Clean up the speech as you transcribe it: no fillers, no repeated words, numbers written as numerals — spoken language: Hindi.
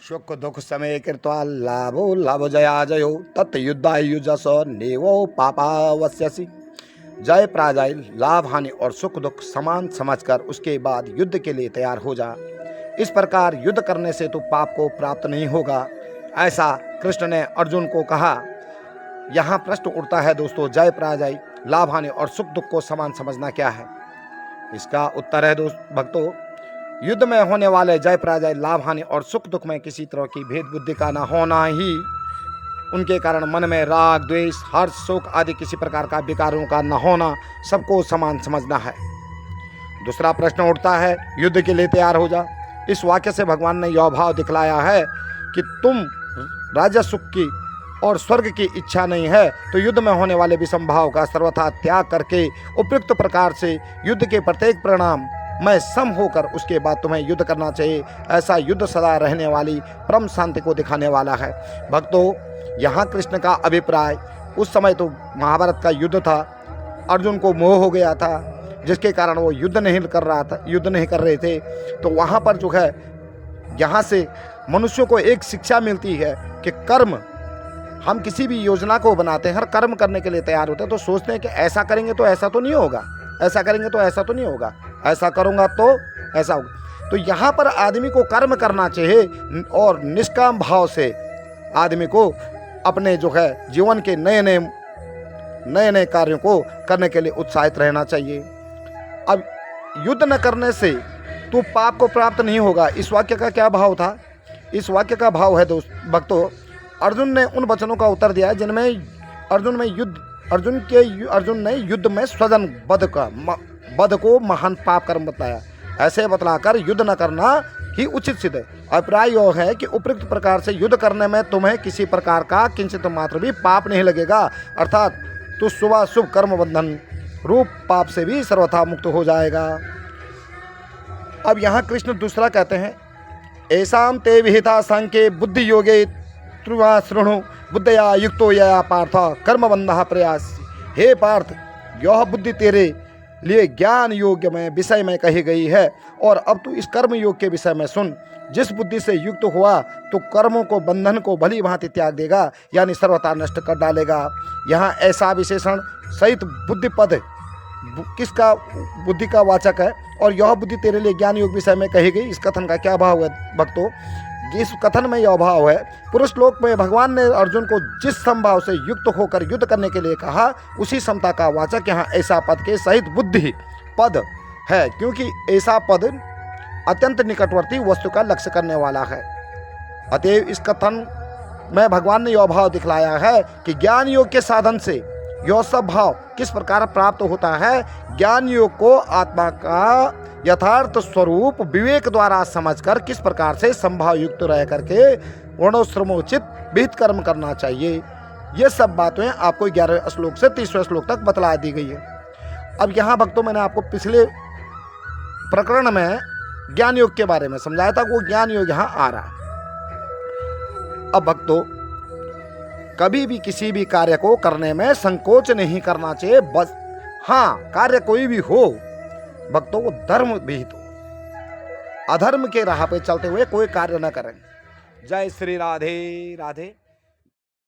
सुख दुख समय कृत्वा लाभो लाभ जया जयो तत् युद्धायुजस नेवो पापावश्यसि। जय पराजय, लाभ हानि और सुख दुख समान समझकर उसके बाद युद्ध के लिए तैयार हो जा। इस प्रकार युद्ध करने से तो पाप को प्राप्त नहीं होगा, ऐसा कृष्ण ने अर्जुन को कहा। यहाँ प्रश्न उठता है दोस्तों, जय पराजय, लाभ हानि और सुख दुख को समान समझना क्या है? इसका उत्तर है दोस्त भक्तों, युद्ध में होने वाले जय पराजय, लाभ हानि और सुख दुख में किसी तरह की भेद बुद्धि का न होना ही उनके कारण मन में राग द्वेष हर्ष शोक आदि किसी प्रकार का विकारों का न होना सबको समान समझना है। दूसरा प्रश्न उठता है, युद्ध के लिए तैयार हो जा। इस वाक्य से भगवान ने यह भाव दिखलाया है कि तुम राज्य सुख की और स्वर्ग की इच्छा नहीं है तो युद्ध में होने वाले विषम भाव का सर्वथा त्याग करके उपयुक्त प्रकार से युद्ध के प्रत्येक परिणाम मैं सम होकर उसके बाद तुम्हें युद्ध करना चाहिए। ऐसा युद्ध सदा रहने वाली परम शांति को दिखाने वाला है। भक्तों, यहाँ कृष्ण का अभिप्राय, उस समय तो महाभारत का युद्ध था, अर्जुन को मोह हो गया था जिसके कारण वो युद्ध नहीं कर रहे थे। तो वहाँ पर जो है, यहाँ से मनुष्यों को एक शिक्षा मिलती है कि कर्म, हम किसी भी योजना को बनाते हैं, हर कर्म करने के लिए तैयार होते हैं तो सोचते हैं कि ऐसा करेंगे तो ऐसा तो नहीं होगा, ऐसा करेंगे तो ऐसा तो नहीं होगा, ऐसा करूँगा तो ऐसा होगा। तो यहाँ पर आदमी को कर्म करना चाहिए और निष्काम भाव से आदमी को अपने जो है जीवन के नए नए कार्यों को करने के लिए उत्साहित रहना चाहिए। अब युद्ध न करने से तो पाप को प्राप्त नहीं होगा। इस वाक्य का क्या भाव था? इस वाक्य का भाव है दोस्त भक्तों, अर्जुन ने उन वचनों का उत्तर दिया जिनमें अर्जुन ने युद्ध में स्वजन वध को महान पाप कर्म बताया। ऐसे बतलाकर युद्ध न करना ही उचित सिद्ध है। अभिप्राय यह है कि उपयुक्त प्रकार से युद्ध करने में तुम्हें किसी प्रकार का किंचित मात्र भी पाप नहीं लगेगा, अर्थात तू शुभ कर्म बंधन रूप पाप से भी सर्वथा मुक्त हो जाएगा। अब यहाँ कृष्ण दूसरा कहते हैं, ऐसाम ते विहिता सांख्ये बुद्धि योगे त्रुवा शृणु बुद्धया युक्तो यया पार्थ कर्म बंधा प्रयास। हे पार्थ, यह बुद्धि तेरे लिए ज्ञान योग्य में विषय में कही गई है और अब तू इस कर्म योग के विषय में सुन। जिस बुद्धि से युक्त हुआ तो कर्मों को बंधन को भली भांति त्याग देगा, यानी सर्वथा नष्ट कर डालेगा। यहाँ ऐसा विशेषण सहित बुद्धि पद किसका बुद्धि का वाचक है और यह बुद्धि तेरे लिए ज्ञान योग विषय में कही गई। इस कथन का क्या भाव है भक्तों? इस कथन में यह भाव है, पुरुष लोक में भगवान ने अर्जुन को जिस समभाव से युक्त होकर युद्ध करने के लिए कहा उसी समता का वाचक यहाँ ऐसा पद के सहित बुद्धि पद है, क्योंकि ऐसा पद अत्यंत निकटवर्ती वस्तु का लक्ष्य करने वाला है। अतएव इस कथन में भगवान ने यह भाव दिखलाया है कि ज्ञान योग के साधन से यह सब भाव किस प्रकार प्राप्त होता है। ज्ञान योग को आत्मा का यथार्थ स्वरूप विवेक द्वारा समझकर किस प्रकार से संभाव युक्त रह करके वर्णोश्रमोचित विहित कर्म करना चाहिए, ये सब बातें आपको 11वें श्लोक से 30वें श्लोक तक बतला दी गई है। अब यहाँ भक्तों, मैंने आपको पिछले प्रकरण में ज्ञान योग के बारे में समझाया था, वो ज्ञान योग यहाँ आ रहा है। अब भक्तों, कभी भी किसी भी कार्य को करने में संकोच नहीं करना चाहिए। बस हाँ, कार्य कोई भी हो भक्तों, वो धर्म विहित हो, अधर्म के राह पे चलते हुए कोई कार्य न करें। जय श्री राधे राधे।